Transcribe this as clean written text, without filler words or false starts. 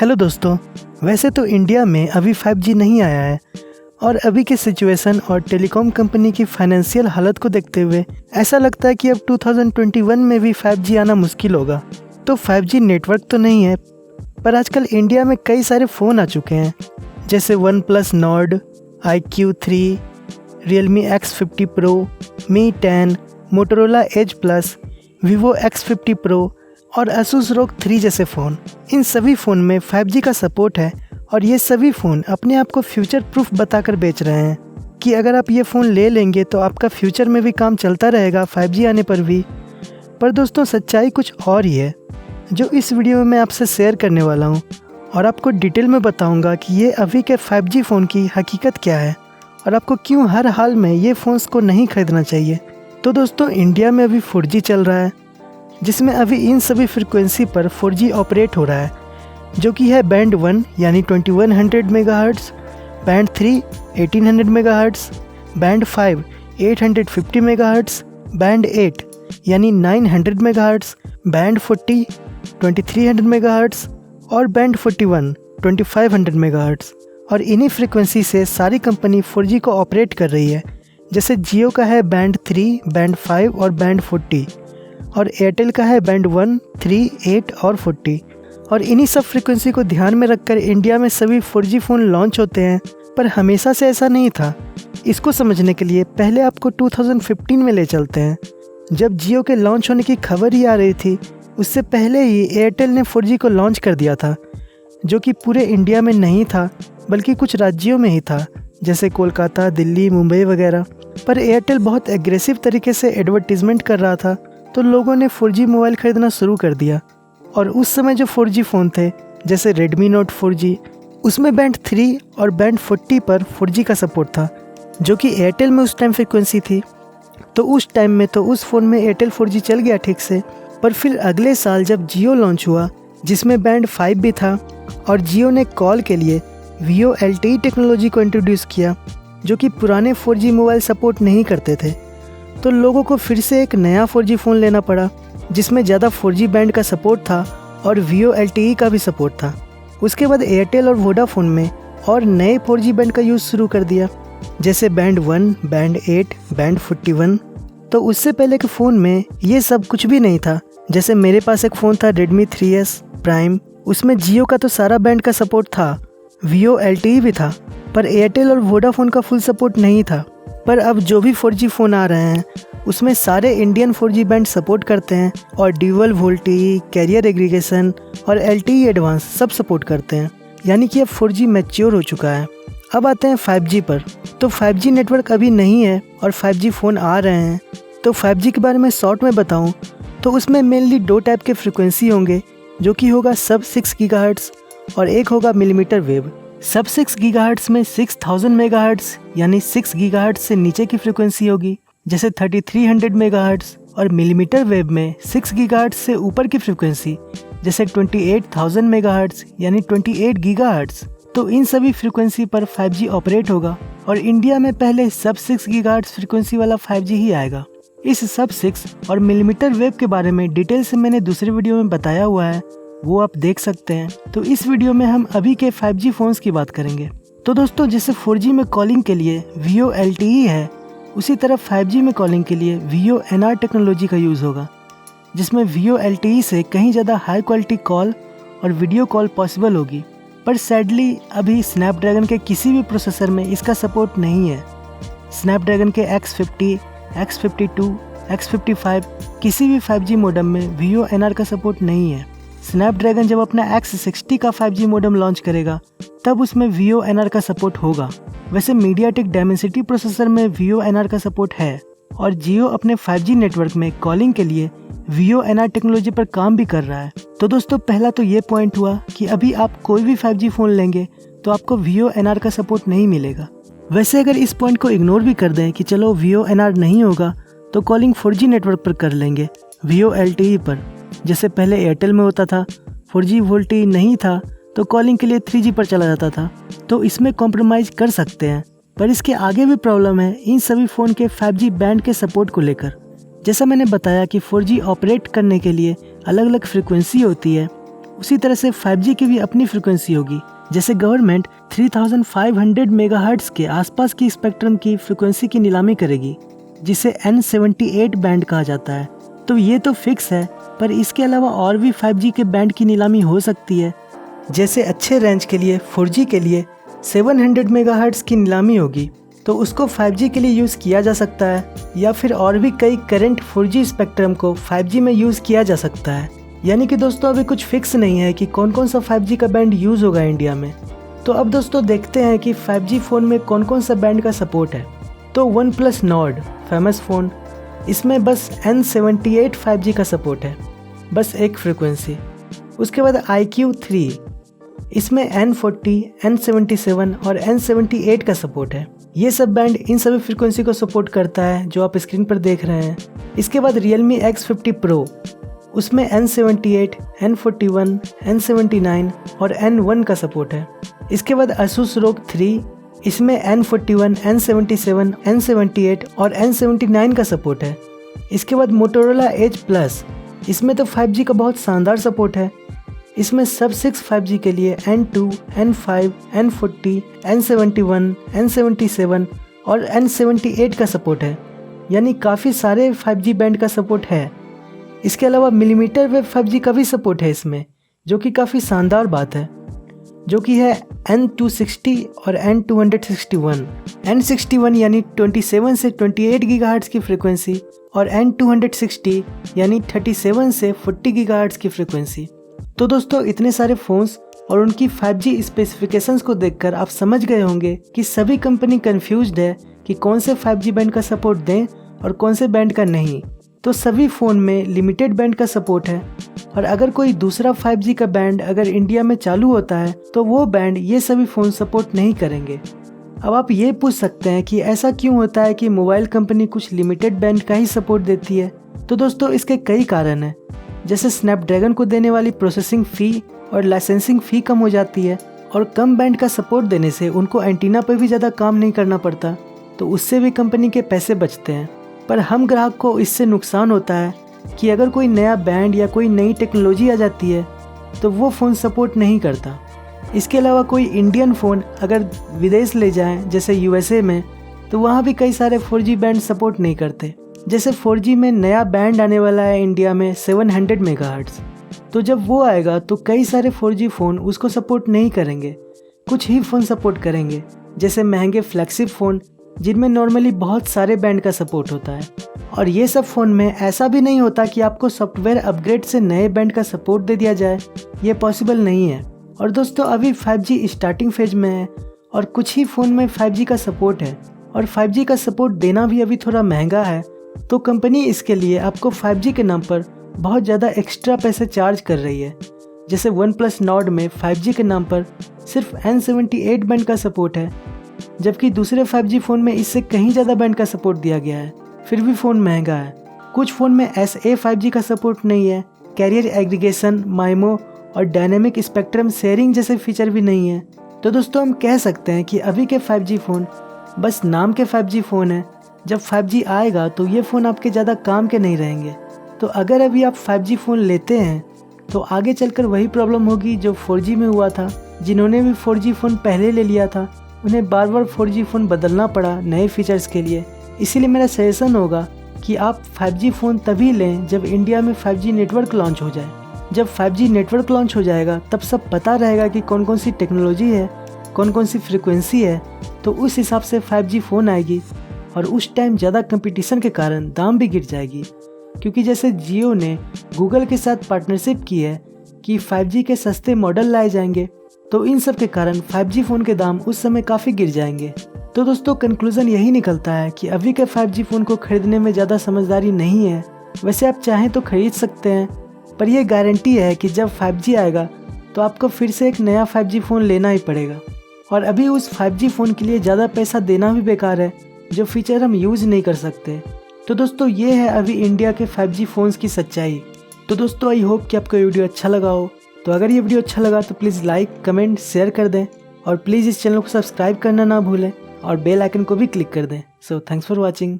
Hello दोस्तों, वैसे तो इंडिया में अभी 5G नहीं आया है और अभी के सिचुएशन और टेलीकॉम कंपनी की फाइनेंशियल हालत को देखते हुए ऐसा लगता है कि अब 2021 में भी 5G आना मुश्किल होगा। तो 5G नेटवर्क तो नहीं है, पर आजकल इंडिया में कई सारे फ़ोन आ चुके हैं, जैसे OnePlus Nord, iQOO 3, Realme X50 Pro, Mi 10, Motorola Edge Plus, Vivo X50 Pro और Asus ROG 3 जैसे फ़ोन। इन सभी फ़ोन में 5G का सपोर्ट है और ये सभी फ़ोन अपने आप को फ्यूचर प्रूफ बताकर बेच रहे हैं कि अगर आप ये फ़ोन ले लेंगे तो आपका फ्यूचर में भी काम चलता रहेगा 5G आने पर भी। पर दोस्तों, सच्चाई कुछ और ही है जो इस वीडियो में मैं आपसे शेयर करने वाला हूँ और आपको डिटेल में बताऊँगा कि ये अभी के 5G फ़ोन की हकीकत क्या है और आपको क्यों हर हाल में ये फ़ोन्स को नहीं खरीदना चाहिए। तो दोस्तों, इंडिया में अभी 4G चल रहा है, जिसमें अभी इन सभी फ्रिक्वेंसी पर 4G ऑपरेट हो रहा है, जो कि है बैंड 1 यानी 2100 megahertz, band 3 1800 megahertz, band 5 850 megahertz, band 8 यानी 900 मेगाहर्ट्ज़, बैंड 40 2300 मेगाहर्ट्ज़ और बैंड 41 2500 मेगाहर्ट्ज़। और इन्हीं फ्रिक्वेंसी से सारी कंपनी 4G को ऑपरेट कर रही है। जैसे जियो का है बैंड 3, बैंड 5 और बैंड 40, और एयरटेल का है बैंड 1, 3, 8 और 40। और इन्हीं सब फ्रिक्वेंसी को ध्यान में रखकर इंडिया में सभी 4G फ़ोन लॉन्च होते हैं, पर हमेशा से ऐसा नहीं था। इसको समझने के लिए पहले आपको 2015 में ले चलते हैं, जब जियो के लॉन्च होने की खबर ही आ रही थी। उससे पहले ही एयरटेल ने 4G को लॉन्च कर दिया था, जो कि पूरे इंडिया में नहीं था बल्कि कुछ राज्यों में ही था, जैसे कोलकाता, दिल्ली, मुंबई वगैरह। पर एयरटेल बहुत एग्रेसिव तरीके से एडवर्टीज़मेंट कर रहा था, तो लोगों ने 4G मोबाइल ख़रीदना शुरू कर दिया। और उस समय जो 4G फ़ोन थे, जैसे Redmi Note 4G, उसमें बैंड 3 और बैंड 40 पर 4G का सपोर्ट था, जो कि एयरटेल में उस टाइम फ्रिक्वेंसी थी। तो उस टाइम में तो उस फ़ोन में एयरटेल 4G चल गया ठीक से। पर फिर अगले साल जब जियो लॉन्च हुआ, जिसमें बैंड 5 भी था, और जियो ने कॉल के लिए Vio LTE टेक्नोलॉजी को इंट्रोड्यूस किया, जो कि पुराने 4G मोबाइल सपोर्ट नहीं करते थे, तो लोगों को फिर से एक नया 4G फ़ोन लेना पड़ा, जिसमें ज़्यादा 4G बैंड का सपोर्ट था और Vio LTE का भी सपोर्ट था। उसके बाद एयरटेल और वोडाफोन में और नए 4G बैंड का यूज़ शुरू कर दिया, जैसे बैंड 1, बैंड 8, बैंड 41। तो उससे पहले के फ़ोन में ये सब कुछ भी नहीं था। जैसे मेरे पास एक फ़ोन था Redmi 3S Prime, उसमें जियो का तो सारा बैंड का सपोर्ट था, Vio LTE भी था, पर एयरटेल और वोडाफोन का फुल सपोर्ट नहीं था। पर अब जो भी 4G फ़ोन आ रहे हैं, उसमें सारे इंडियन 4G बैंड सपोर्ट करते हैं और ड्यूअल वोल्टी, कैरियर एग्रीगेशन और LTE एडवांस सब सपोर्ट करते हैं। यानी कि अब 4G मैच्योर हो चुका है। अब आते हैं 5G पर। तो 5G नेटवर्क अभी नहीं है और 5G फ़ोन आ रहे हैं। तो 5G के बारे में शॉर्ट में बताऊँ तो उसमें मेनली 2 टाइप के फ्रिक्वेंसी होंगे, जो कि होगा सब 6 गीगाहर्ट्ज़ और एक होगा मिलीमीटर वेव। सब 6 गीगाहर्ट्ज़ में 6000 मेगाहर्ट्ज़ यानी 6 गीगाहर्ट्ज़ से नीचे की फ्रिक्वेंसी होगी, जैसे 3300 मेगाहर्ट्ज़। और मिलीमीटर वेव में 6 गीगाहर्ट्ज़ से ऊपर की फ्रिक्वेंसी, जैसे 28000 मेगाहर्ट्ज़ यानी 28 गीगाहर्ट्ज़। तो इन सभी फ्रिक्वेंसी पर 5G ऑपरेट होगा और इंडिया में पहले सब 6 गीगाहर्ट्ज़ फ्रिक्वेंसी वाला 5G ही आएगा। इस सब 6 और मिलीमीटर वेव के बारे में डिटेल से मैंने दूसरे वीडियो में बताया हुआ है, वो आप देख सकते हैं। तो इस वीडियो में हम अभी के 5G फ़ोन्स की बात करेंगे। तो दोस्तों, जैसे 4G में कॉलिंग के लिए Vio LTE है, उसी तरह 5G में कॉलिंग के लिए Vio NR टेक्नोलॉजी का यूज़ होगा, जिसमें Vio LTE से कहीं ज़्यादा हाई क्वालिटी कॉल और वीडियो कॉल पॉसिबल होगी। पर सैडली अभी स्नैपड्रैगन के किसी भी प्रोसेसर में इसका सपोर्ट नहीं है। स्नैपड्रैगन के X50, X52, X55 किसी भी 5G मॉडेम में Vio NR का सपोर्ट नहीं है। स्नैपड्रैगन जब अपना X60 का 5G मॉडेम लॉन्च करेगा, तब उसमें Vio NR का सपोर्ट होगा। वैसे मीडियाटेक डायमेंसिटी प्रोसेसर में Vio NR का सपोर्ट है और जियो अपने 5G नेटवर्क में कॉलिंग के लिए Vio NR टेक्नोलॉजी पर काम भी कर रहा है। तो दोस्तों, पहला तो ये पॉइंट हुआ कि अभी आप कोई भी 5G फ़ोन लेंगे तो आपको Vio NR का सपोर्ट नहीं मिलेगा। वैसे अगर इस पॉइंट को इग्नोर भी कर दें कि चलो Vio NR नहीं होगा, तो कॉलिंग 4G नेटवर्क पर कर लेंगे, Vio LTE पर। जैसे पहले एयरटेल में होता था, 4G वोल्टी नहीं था तो कॉलिंग के लिए 3G पर चला जाता था, तो इसमें कॉम्प्रोमाइज़ कर सकते हैं। पर इसके आगे भी प्रॉब्लम है इन सभी फ़ोन के 5G बैंड के सपोर्ट को लेकर। जैसा मैंने बताया कि 4G ऑपरेट करने के लिए अलग अलग फ्रिक्वेंसी होती है, उसी तरह से 5G की भी अपनी फ्रिक्वेंसी होगी। जैसे गवर्नमेंट 3500 मेगाहर्ट्ज के आसपास की स्पेक्ट्रम की फ्रिक्वेंसी की नीलामी करेगी, जिसे N78 बैंड कहा जाता है। तो ये तो फिक्स है, पर इसके अलावा और भी 5G के बैंड की नीलामी हो सकती है। जैसे अच्छे रेंज के लिए 4G के लिए 700 मेगाहर्ट्ज की नीलामी होगी, तो उसको 5G के लिए यूज़ किया जा सकता है, या फिर और भी कई करंट 4G स्पेक्ट्रम को 5G में यूज़ किया जा सकता है। यानी कि दोस्तों अभी कुछ फिक्स नहीं है कि कौन कौन सा 5G का बैंड यूज़ होगा इंडिया में। तो अब दोस्तों देखते हैं कि 5G फ़ोन में कौन कौन सा बैंड का सपोर्ट है। तो OnePlus Nord फेमस फ़ोन, इसमें बस N78 5G का सपोर्ट है, बस एक फ्रिक्वेंसी। उसके बाद iQOO 3, इसमें N40, N77 और N78 का सपोर्ट है। ये सब बैंड इन सभी फ्रिक्वेंसी को सपोर्ट करता है जो आप स्क्रीन पर देख रहे हैं। इसके बाद Realme X50 Pro, उसमें N78, N41, N79 और N1 का सपोर्ट है। इसके बाद Asus ROG 3, इसमें N41, N77, N78 और N79 का सपोर्ट है। इसके बाद Motorola Edge Plus, इसमें तो 5G का बहुत शानदार सपोर्ट है। इसमें सब 6 5G के लिए N2, N5, N40, N71, N77 और N78 का सपोर्ट है, यानी काफ़ी सारे 5G बैंड का सपोर्ट है। इसके अलावा मिलीमीटर वेव 5G का भी सपोर्ट है इसमें, जो कि काफ़ी शानदार बात है, जो कि है N260 और N261। N61 यानी 27 से 28 गीगाहर्ट्ज़ की फ्रिक्वेंसी और N260 यानी 37 से 40 गीगाहर्ट्ज़ की फ्रिक्वेंसी। तो दोस्तों इतने सारे फ़ोन्स और उनकी 5G स्पेसिफिकेशंस को देखकर आप समझ गए होंगे कि सभी कंपनी कंफ्यूज्ड है कि कौन से 5G बैंड का सपोर्ट दें और कौन से बैंड का नहीं। तो सभी फ़ोन में लिमिटेड बैंड का सपोर्ट है, और अगर कोई दूसरा 5G का बैंड अगर इंडिया में चालू होता है तो वो बैंड ये सभी फ़ोन सपोर्ट नहीं करेंगे। अब आप ये पूछ सकते हैं कि ऐसा क्यों होता है कि मोबाइल कंपनी कुछ लिमिटेड बैंड का ही सपोर्ट देती है। तो दोस्तों इसके कई कारण हैं। जैसे स्नैपड्रैगन को देने वाली प्रोसेसिंग फ़ी और लाइसेंसिंग फ़ी कम हो जाती है, और कम बैंड का सपोर्ट देने से उनको एंटीना पर भी ज़्यादा काम नहीं करना पड़ता, तो उससे भी कंपनी के पैसे बचते हैं। पर हम ग्राहक को इससे नुकसान होता है कि अगर कोई नया बैंड या कोई नई टेक्नोलॉजी आ जाती है तो वो फ़ोन सपोर्ट नहीं करता। इसके अलावा कोई इंडियन फ़ोन अगर विदेश ले जाएं जैसे USA में, तो वहाँ भी कई सारे 4G बैंड सपोर्ट नहीं करते। जैसे 4G में नया बैंड आने वाला है इंडिया में 700 मेगाहर्ट्ज़, तो जब वो आएगा तो कई सारे 4G फ़ोन उसको सपोर्ट नहीं करेंगे, कुछ ही फ़ोन सपोर्ट करेंगे, जैसे महंगे फ्लैगशिप फ़ोन जिनमें नॉर्मली बहुत सारे बैंड का सपोर्ट होता है। और ये सब फ़ोन में ऐसा भी नहीं होता कि आपको सॉफ्टवेयर अपग्रेड से नए बैंड का सपोर्ट दे दिया जाए, ये पॉसिबल नहीं है। और दोस्तों अभी 5G स्टार्टिंग फेज में है और कुछ ही फ़ोन में 5G का सपोर्ट है, और 5G का सपोर्ट देना भी अभी थोड़ा महंगा है, तो कंपनी इसके लिए आपको 5G के नाम पर बहुत ज़्यादा एक्स्ट्रा पैसे चार्ज कर रही है। जैसे OnePlus Nord में 5G के नाम पर सिर्फ N78 बैंड का सपोर्ट है, जबकि दूसरे 5G फ़ोन में इससे कहीं ज़्यादा बैंड का सपोर्ट दिया गया है, फिर भी फ़ोन महंगा है। कुछ फ़ोन में SA 5G का सपोर्ट नहीं है, कैरियर एग्रीगेशन, माइमो और डायनेमिक स्पेक्ट्रम शेयरिंग जैसे फीचर भी नहीं है। तो दोस्तों हम कह सकते हैं कि अभी के 5G फ़ोन बस नाम के 5G फ़ोन है। जब 5G आएगा तो ये फ़ोन आपके ज़्यादा काम के नहीं रहेंगे। तो अगर अभी आप 5G फ़ोन लेते हैं तो आगे चलकर वही प्रॉब्लम होगी जो 4G में हुआ था। जिन्होंने भी 4G फ़ोन पहले ले लिया था उन्हें बार बार 4G फ़ोन बदलना पड़ा नए फीचर्स के लिए। इसीलिए मेरा सजेशन होगा कि आप 5G फ़ोन तभी लें जब इंडिया में 5G नेटवर्क लॉन्च हो जाए। जब 5G नेटवर्क लॉन्च हो जाएगा तब सब पता रहेगा कि कौन कौन सी टेक्नोलॉजी है, कौन कौन सी फ्रिक्वेंसी है, तो उस हिसाब से 5G फ़ोन आएगी। और उस टाइम ज़्यादा कंपटीशन के कारण दाम भी गिर जाएगी, क्योंकि जैसे जियो ने गूगल के साथ पार्टनरशिप की है कि 5G के सस्ते मॉडल लाए जाएंगे, तो इन सब के कारण 5G फ़ोन के दाम उस समय काफ़ी गिर जाएंगे। तो दोस्तों कंक्लूज़न यही निकलता है कि अभी के 5G फ़ोन को खरीदने में ज़्यादा समझदारी नहीं है। वैसे आप चाहें तो खरीद सकते हैं, पर यह गारंटी है कि जब 5G आएगा तो आपको फिर से एक नया 5G फ़ोन लेना ही पड़ेगा, और अभी उस 5G फ़ोन के लिए ज़्यादा पैसा देना भी बेकार है जो फीचर हम यूज़ नहीं कर सकते। तो दोस्तों ये है अभी इंडिया के 5G फ़ोन्स की सच्चाई। तो दोस्तों आई होप कि आपको वीडियो अच्छा लगा हो। तो अगर ये वीडियो अच्छा लगा तो प्लीज़ लाइक, कमेंट, शेयर कर दें, और प्लीज़ इस चैनल को सब्सक्राइब करना ना भूलें और बेल आइकन को भी क्लिक कर दें। So thanks for watching.